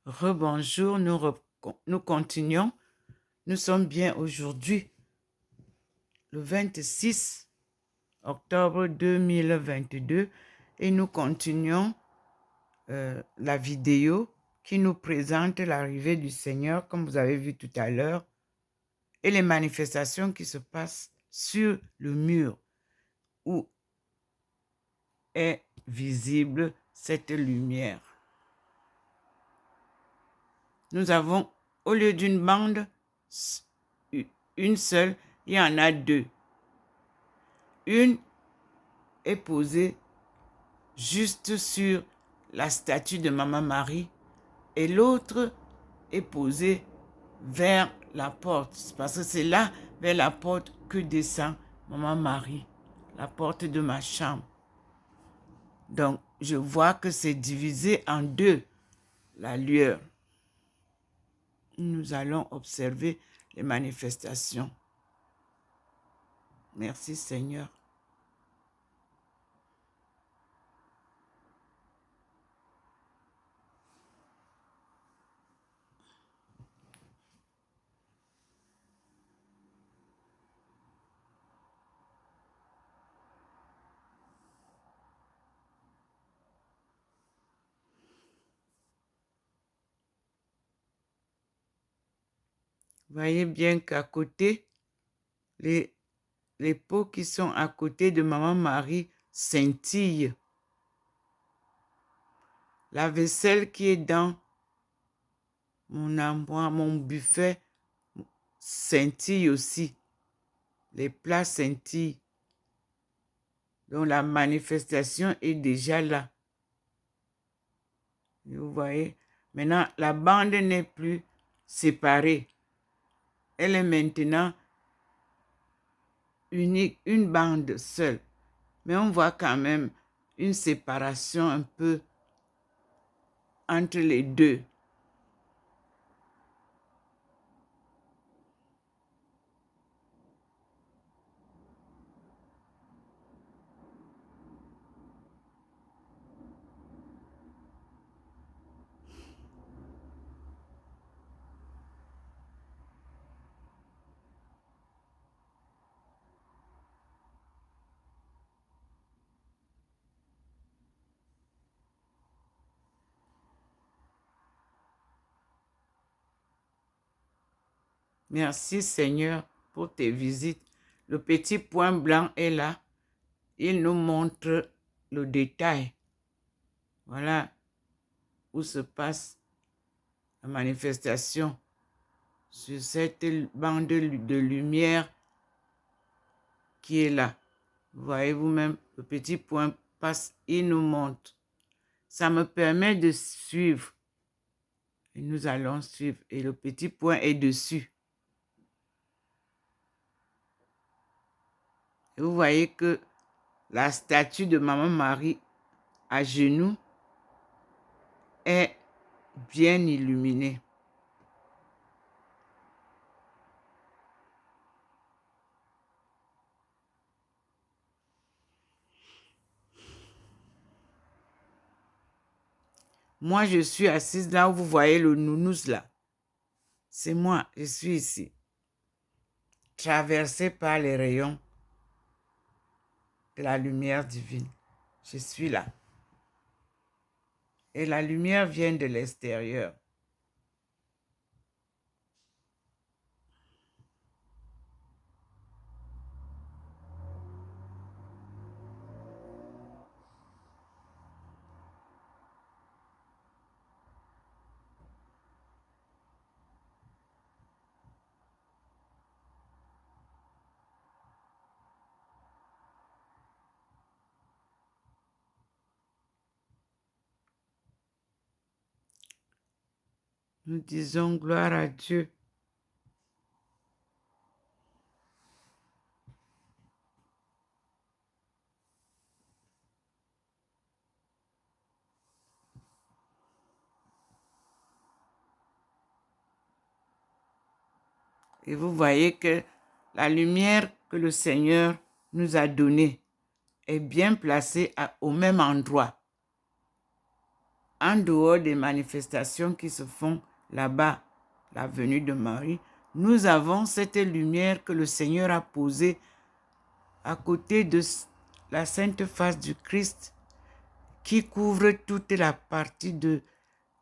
Rebonjour, nous continuons. Nous sommes bien aujourd'hui, le 26 octobre 2022, et nous continuons la vidéo qui nous présente l'arrivée du Seigneur, comme vous avez vu tout à l'heure, et les manifestations qui se passent sur le mur où est visible cette lumière. Nous avons, au lieu d'une bande, une seule, il y en a deux. Une est posée juste sur la statue de Maman Marie et l'autre est posée vers la porte, parce que c'est là, vers la porte, que descend Maman Marie, la porte de ma chambre. Donc, je vois que c'est divisé en deux, la lueur. Nous allons observer les manifestations. Merci Seigneur. Voyez bien qu'à côté, les pots qui sont à côté de Maman Marie scintillent. La vaisselle qui est dans mon armoire, mon buffet, scintille aussi. Les plats scintillent. Donc la manifestation est déjà là. Vous voyez? Maintenant, la bande n'est plus séparée. Elle est maintenant unique, une bande seule. Mais on voit quand même une séparation un peu entre les deux. Merci Seigneur pour tes visites. Le petit point blanc est là. Il nous montre le détail. Voilà où se passe la manifestation sur cette bande de lumière qui est là. Vous voyez vous-même, le petit point passe, il nous montre. Ça me permet de suivre. Et nous allons suivre. Et le petit point est dessus. Et vous voyez que la statue de Maman Marie à genoux est bien illuminée. Moi, je suis assise là où vous voyez le nounours là. C'est moi, je suis ici. Traversée par les rayons de la lumière divine. Je suis là. Et la lumière vient de l'extérieur. Nous disons gloire à Dieu. Et vous voyez que la lumière que le Seigneur nous a donnée est bien placée au même endroit. en dehors des manifestations qui se font là-bas, la venue de Marie, nous avons cette lumière que le Seigneur a posée à côté de la sainte face du Christ qui couvre toute la partie de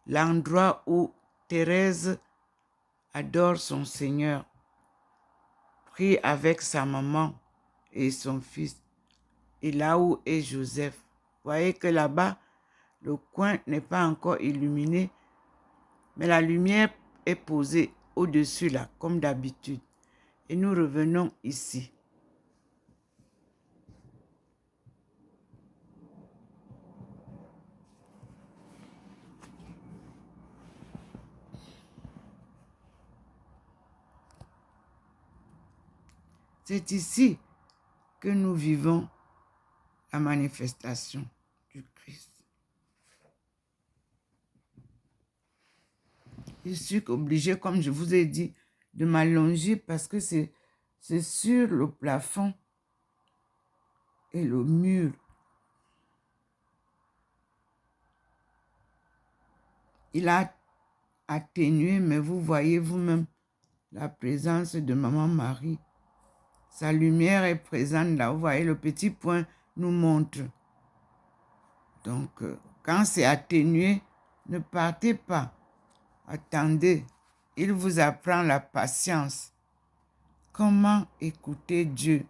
l'endroit où Thérèse adore son Seigneur, prie avec sa maman et son fils, et là où est Joseph. Vous voyez que là-bas, le coin n'est pas encore illuminé, mais la lumière est posée au-dessus là, comme d'habitude. Et nous revenons ici. C'est ici que nous vivons la manifestation du Christ. Je suis obligée, comme je vous ai dit, de m'allonger parce que c'est sur le plafond et le mur. Il a atténué, mais vous voyez vous-même la présence de Maman Marie. Sa lumière est présente là. Vous voyez, le petit point nous montre. Donc, quand c'est atténué, ne partez pas. Attendez. Il vous apprend la patience. Comment écouter Dieu?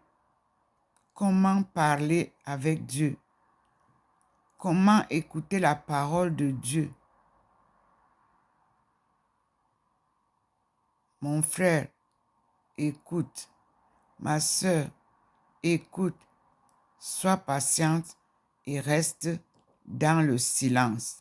Comment parler avec Dieu? Comment écouter la parole de Dieu? Mon frère, écoute. Ma sœur, écoute. Sois patiente et reste dans le silence.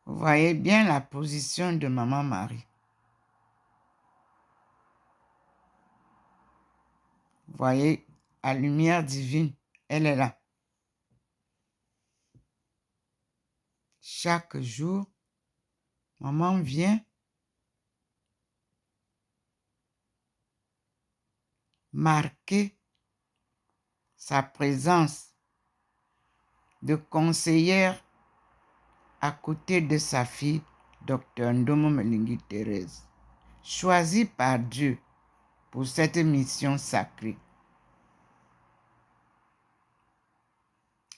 Vous voyez bien la position de Maman Marie. Vous voyez la lumière divine, elle est là. Chaque jour, Maman vient marquer sa présence de conseillère à côté de sa fille, Dr Ndomo Melingi Thérèse, choisie par Dieu pour cette mission sacrée.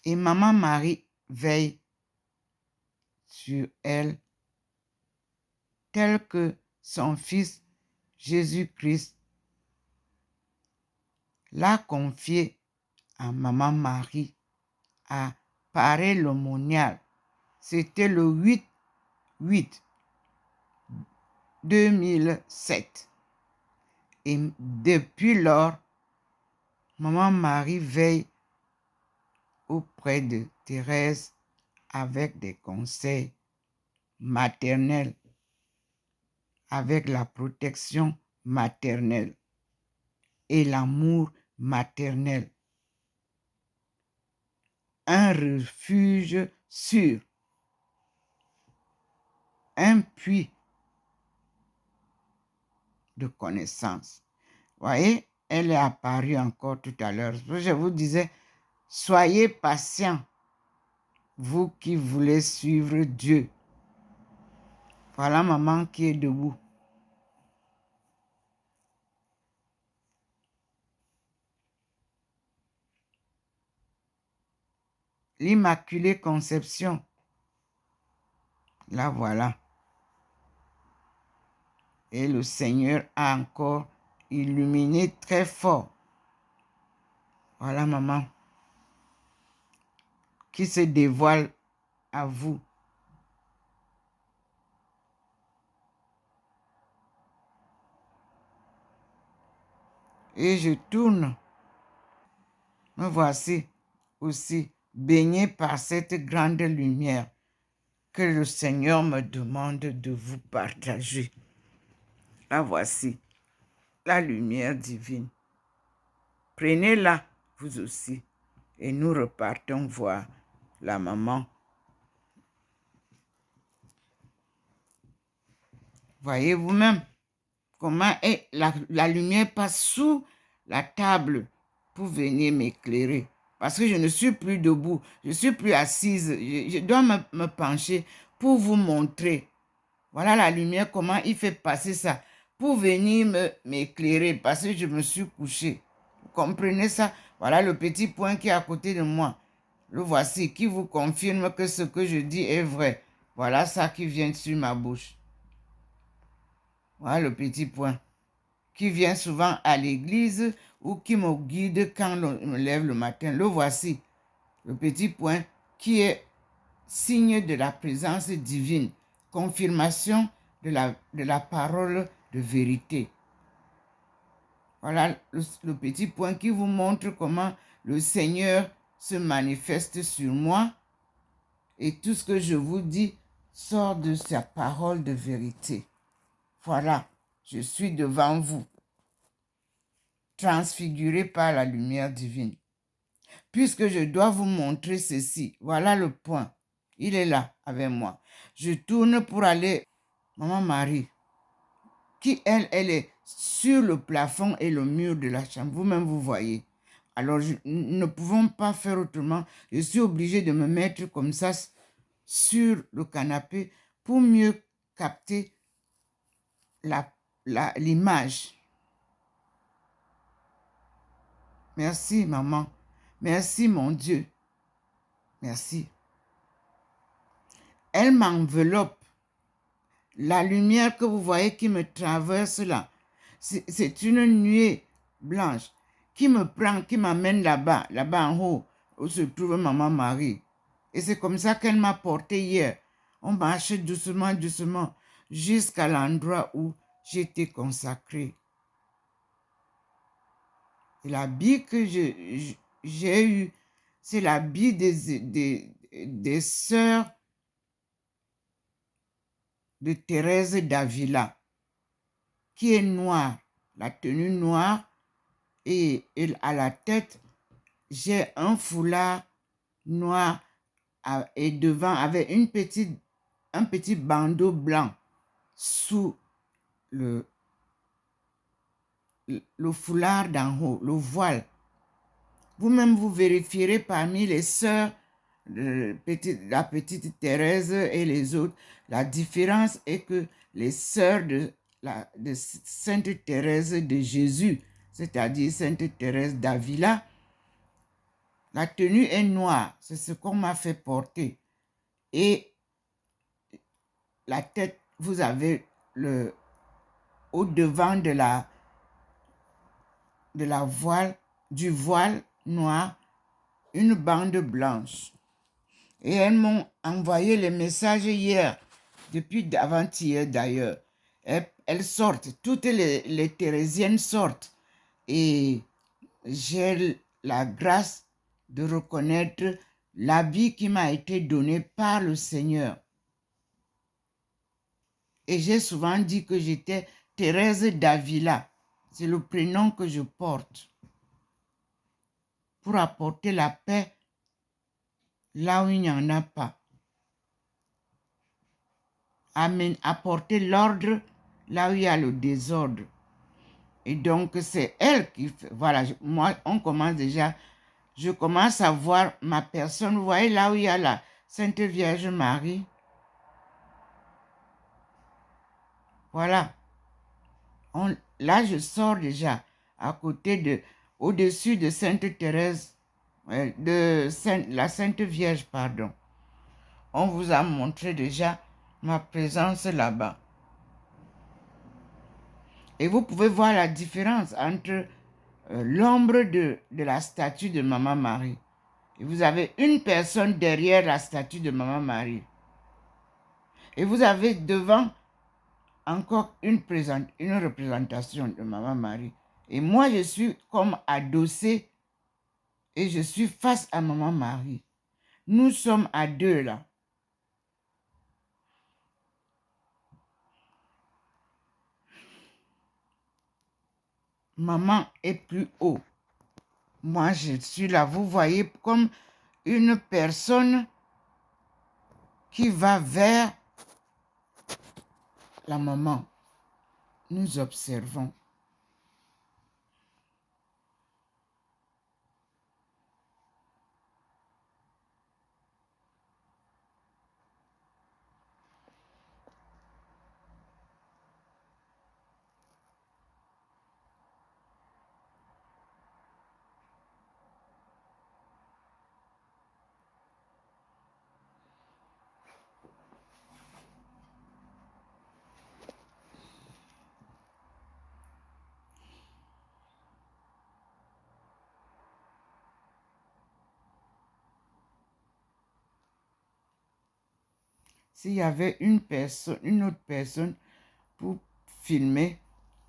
Et Maman Marie veille sur elle, tel que son fils Jésus-Christ l'a confié à Maman Marie à Paray l'aumônial. C'était le 8/8/2007. Et depuis lors, Maman Marie veille auprès de Thérèse avec des conseils maternels, avec la protection maternelle et l'amour maternel. un refuge sûr, un puits de connaissance. Voyez, elle est apparue encore tout à l'heure. Je vous disais, soyez patients, vous qui voulez suivre Dieu. Voilà maman qui est debout. L'Immaculée Conception. Là, voilà. Et le Seigneur a encore illuminé très fort. Voilà maman qui se dévoile à vous. Et je tourne. Me voici aussi baigné par cette grande lumière que le Seigneur me demande de vous partager. La voici, la lumière divine. Prenez-la, vous aussi, et nous repartons voir la maman. Voyez vous-même comment la lumière passe sous la table pour venir m'éclairer. Parce que je ne suis plus debout, je ne suis plus assise. Je dois me pencher pour vous montrer. Voilà la lumière, comment il fait passer ça pour venir m'éclairer parce que je me suis couché. Vous comprenez ça? Voilà le petit point qui est à côté de moi. Le voici, qui vous confirme que ce que je dis est vrai. Voilà ça qui vient sur ma bouche. Voilà le petit point qui vient souvent à l'église ou qui me guide quand on me lève le matin. Le voici, le petit point qui est signe de la présence divine, confirmation de la parole de vérité. Voilà le petit point qui vous montre comment le Seigneur se manifeste sur moi et tout ce que je vous dis sort de sa parole de vérité. Voilà, je suis devant vous, transfiguré par la lumière divine. Puisque je dois vous montrer ceci, voilà le point. Il est là avec moi. Je tourne pour aller, Maman Marie, qui elle est sur le plafond et le mur de la chambre. Vous-même, vous voyez. Alors, nous ne pouvons pas faire autrement. Je suis obligée de me mettre comme ça sur le canapé pour mieux capter l'image. Merci, maman. Merci, mon Dieu. Merci. Elle m'enveloppe. La lumière que vous voyez qui me traverse là, c'est une nuée blanche qui me prend, qui m'amène là-bas en haut, où se trouve Maman Marie. Et c'est comme ça qu'elle m'a porté hier. On marche doucement, doucement, jusqu'à l'endroit où j'étais consacrée. Et l'habit que j'ai eu, c'est l'habit des sœurs de Thérèse d'Avila, qui est noire, la tenue noire, et à la tête, j'ai un foulard noir et devant, avec un petit bandeau blanc sous le foulard d'en haut, le voile. Vous-même, vous vérifierez parmi les sœurs, la petite Thérèse et les autres, la différence est que les sœurs de Sainte Thérèse de Jésus, c'est-à-dire Sainte Thérèse d'Avila, la tenue est noire, c'est ce qu'on m'a fait porter. Et la tête, vous avez au-devant du voile noir, une bande blanche. Et elles m'ont envoyé les messages hier, depuis avant-hier d'ailleurs. Elles sortent, toutes les thérésiennes sortent. Et j'ai la grâce de reconnaître l'habit qui m'a été donné par le Seigneur. Et j'ai souvent dit que j'étais Thérèse d'Avila. C'est le prénom que je porte pour apporter la paix là où il n'y en a pas. Apporter l'ordre là où il y a le désordre. Et donc, c'est elle qui fait. Voilà, moi, je commence à voir ma personne. Vous voyez là où il y a la Sainte Vierge Marie. Voilà. Là, je sors déjà au-dessus de Sainte Thérèse, la Sainte Vierge, pardon. On vous a montré déjà ma présence là-bas. Et vous pouvez voir la différence entre l'ombre de la statue de Maman Marie. Et vous avez une personne derrière la statue de Maman Marie. Et vous avez devant encore une représentation de Maman Marie. Et moi, je suis comme adossé et je suis face à Maman Marie. Nous sommes à deux là. Maman est plus haut. Moi, je suis là. Vous voyez comme une personne qui va vers la maman. Nous observons. S'il y avait une autre personne pour filmer,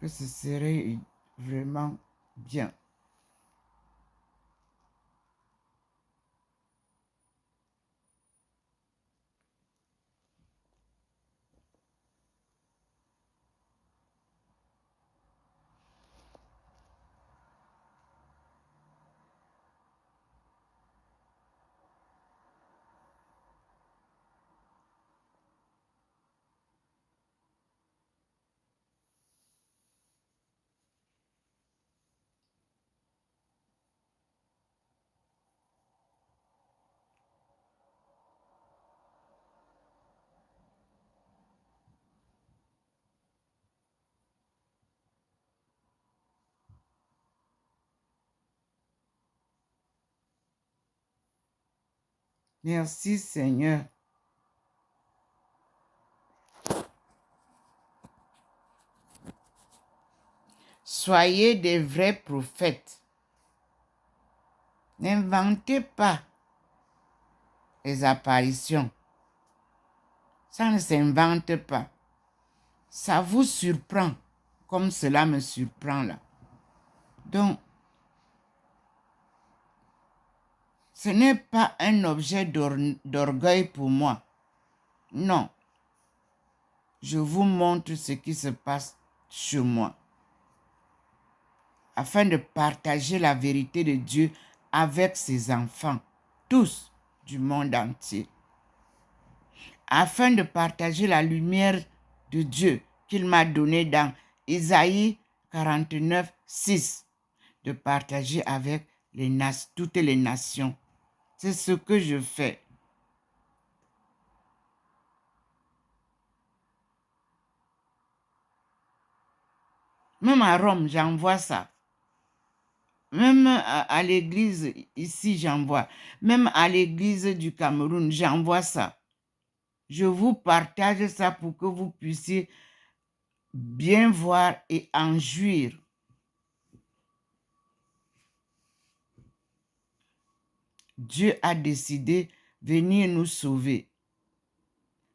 que ce serait vraiment bien. Merci Seigneur. Soyez des vrais prophètes. N'inventez pas les apparitions. Ça ne s'invente pas. Ça vous surprend comme cela me surprend là. Donc, ce n'est pas un objet d'orgueil pour moi. Non. Je vous montre ce qui se passe chez moi, afin de partager la vérité de Dieu avec ses enfants, tous du monde entier, afin de partager la lumière de Dieu qu'il m'a donnée dans Isaïe 49, 6, de partager avec toutes les nations. C'est ce que je fais. Même à Rome, j'envoie ça. Même à l'église ici, j'envoie. Même à l'église du Cameroun, j'envoie ça. Je vous partage ça pour que vous puissiez bien voir et en jouir. Dieu a décidé de venir nous sauver.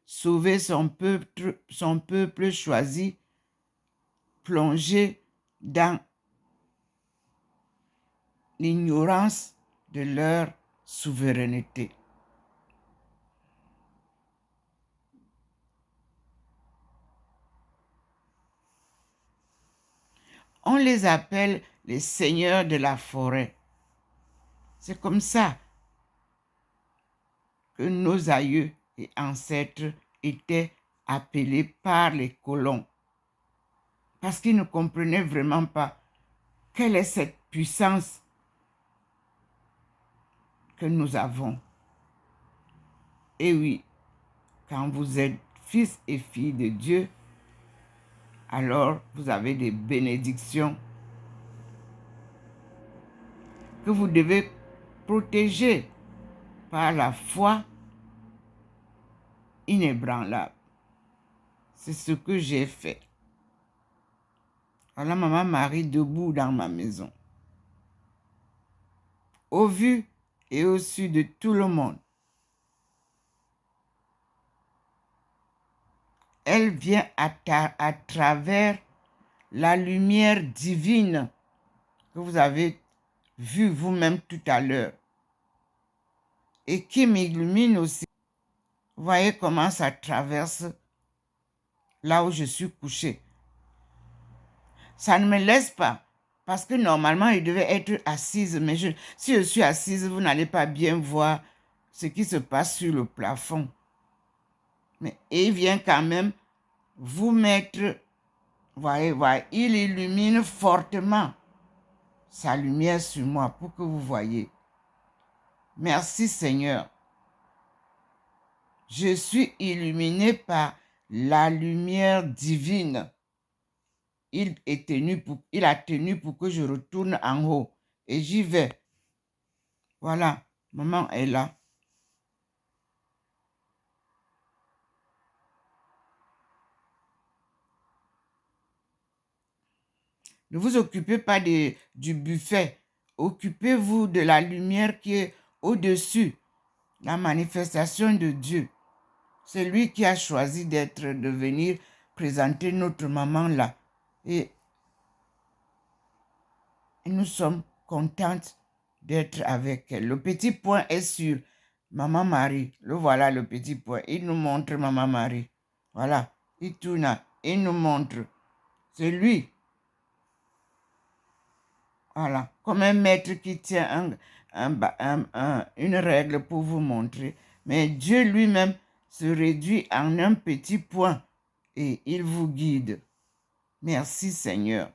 Sauver son peuple choisi, plongé dans l'ignorance de leur souveraineté. On les appelle les seigneurs de la forêt. C'est comme ça. que nos aïeux et ancêtres étaient appelés par les colons. Parce qu'ils ne comprenaient vraiment pas quelle est cette puissance que nous avons. Et oui, quand vous êtes fils et filles de Dieu, alors vous avez des bénédictions que vous devez protéger par la foi inébranlable. C'est ce que j'ai fait. Voilà maman Marie debout dans ma maison. Au vu et au su de tout le monde. Elle vient à travers la lumière divine que vous avez vue vous-même tout à l'heure et qui m'illumine aussi. Vous voyez comment ça traverse là où je suis couchée. Ça ne me laisse pas parce que normalement, je devais être assise, mais si je suis assise, vous n'allez pas bien voir ce qui se passe sur le plafond. Mais il vient quand même vous mettre, voyez, il illumine fortement sa lumière sur moi pour que vous voyez. Merci Seigneur. Je suis illuminé par la lumière divine. Il a tenu pour que je retourne en haut et j'y vais. Voilà, maman est là. Ne vous occupez pas du buffet. Occupez-vous de la lumière qui est au-dessus, la manifestation de Dieu. C'est lui qui a choisi de venir présenter notre maman là. Et nous sommes contentes d'être avec elle. Le petit point est sur Maman Marie. Le voilà le petit point. Il nous montre Maman Marie. Voilà. Il tourne. Il nous montre. C'est lui. Voilà. Comme un maître qui tient une règle pour vous montrer. Mais Dieu lui-même se réduit en un petit point et il vous guide. Merci Seigneur.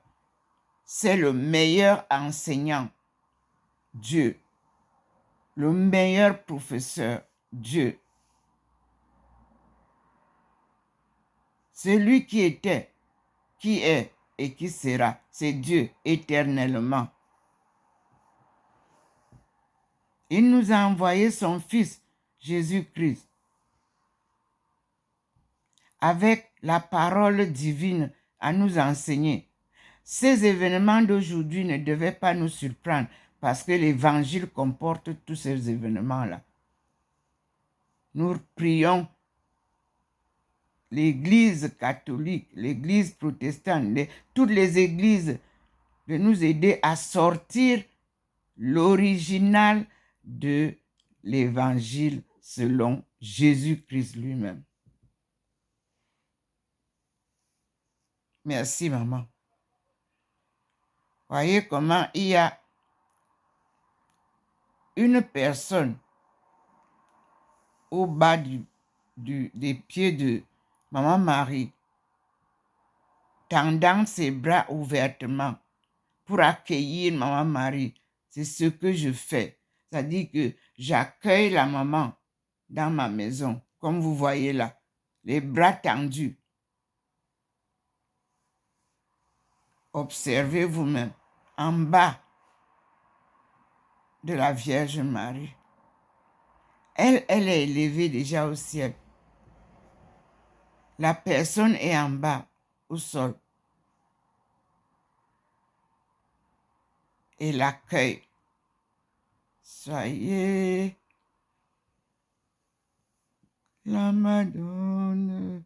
C'est le meilleur enseignant, Dieu. Le meilleur professeur, Dieu. C'est lui qui était, qui est et qui sera. C'est Dieu éternellement. Il nous a envoyé son Fils, Jésus-Christ, avec la parole divine à nous enseigner. Ces événements d'aujourd'hui ne devaient pas nous surprendre parce que l'Évangile comporte tous ces événements-là. Nous prions l'Église catholique, l'Église protestante, toutes les églises de nous aider à sortir l'original de l'Évangile selon Jésus-Christ lui-même. Merci, maman. Voyez comment il y a une personne au bas des pieds de Maman Marie, tendant ses bras ouvertement pour accueillir Maman Marie. C'est ce que je fais. C'est-à-dire que j'accueille la maman dans ma maison, comme vous voyez là, les bras tendus. Observez vous-même, en bas de la Vierge Marie. Elle est élevée déjà au ciel. La personne est en bas, au sol. Et l'accueille. Soyez la Madone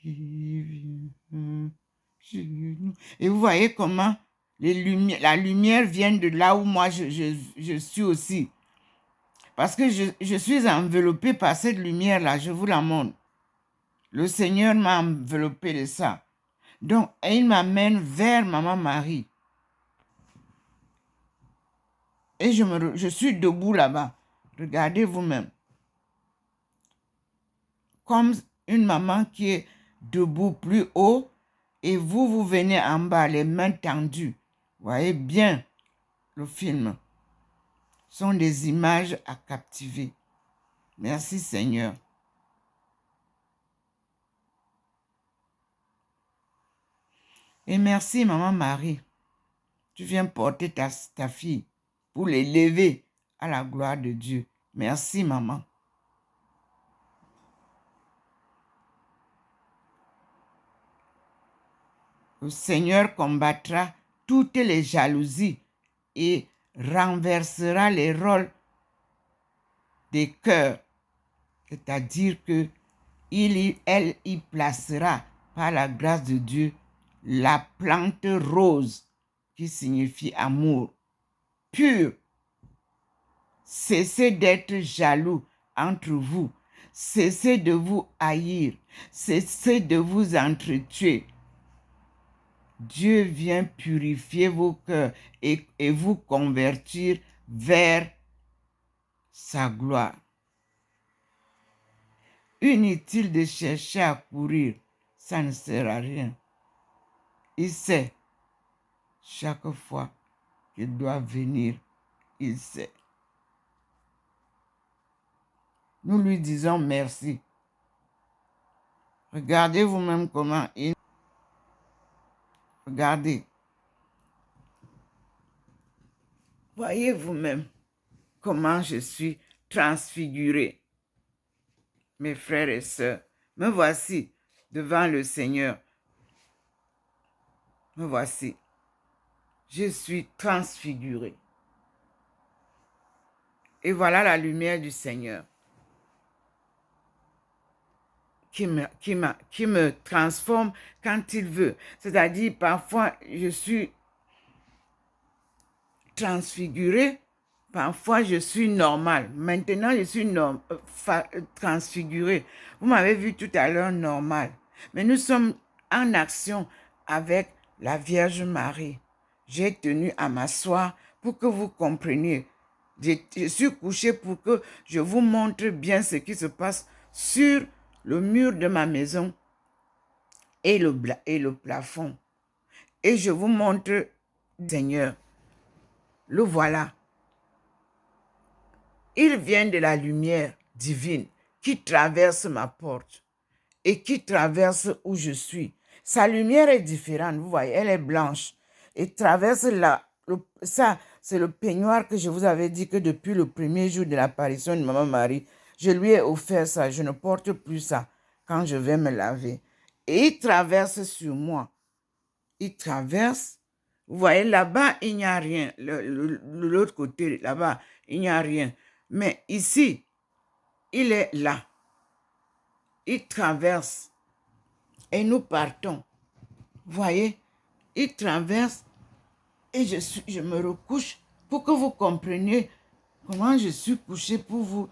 qui vient chez nous. Et vous voyez comment la lumière vient de là où moi je suis aussi. Parce que je suis enveloppée par cette lumière-là, je vous la montre. Le Seigneur m'a enveloppée de ça. Donc, il m'amène vers Maman Marie. Et je suis debout là-bas. Regardez vous-même. comme une maman qui est debout plus haut et vous venez en bas, les mains tendues. Voyez bien le film. Ce sont des images à captiver. Merci Seigneur. Et merci Maman Marie. Tu viens porter ta fille pour l'élever à la gloire de Dieu. Merci maman. Le Seigneur combattra toutes les jalousies et renversera les rôles des cœurs. C'est-à-dire que elle y placera par la grâce de Dieu la plante rose qui signifie amour pur. Cessez d'être jaloux entre vous. Cessez de vous haïr. Cessez de vous entretuer. Dieu vient purifier vos cœurs et vous convertir vers sa gloire. Inutile de chercher à courir, ça ne sert à rien. Il sait chaque fois qu'il doit venir, il sait. Nous lui disons merci. Regardez vous-même comment il... Regardez. Voyez vous-même comment je suis transfiguré. Mes frères et sœurs, me voici devant le Seigneur. Me voici. Je suis transfiguré. Et voilà la lumière du Seigneur qui me transforme quand il veut. C'est-à-dire, parfois, je suis transfiguré, parfois, je suis normal. Maintenant, je suis transfiguré. Vous m'avez vu tout à l'heure normal. Mais nous sommes en action avec la Vierge Marie. J'ai tenu à m'asseoir pour que vous compreniez. Je suis couché pour que je vous montre bien ce qui se passe sur le mur de ma maison et le plafond. Et je vous montre, Seigneur, le voilà. Il vient de la lumière divine qui traverse ma porte et qui traverse où je suis. Sa lumière est différente, vous voyez, elle est blanche et traverse ça, c'est le peignoir que je vous avais dit que depuis le premier jour de l'apparition de Maman Marie, je lui ai offert ça. Je ne porte plus ça quand je vais me laver. Et il traverse sur moi. Il traverse. Vous voyez, là-bas, il n'y a rien. L'autre côté, là-bas, il n'y a rien. Mais ici, il est là. Il traverse. Et nous partons. Vous voyez, il traverse et je me recouche pour que vous compreniez comment je suis couché pour vous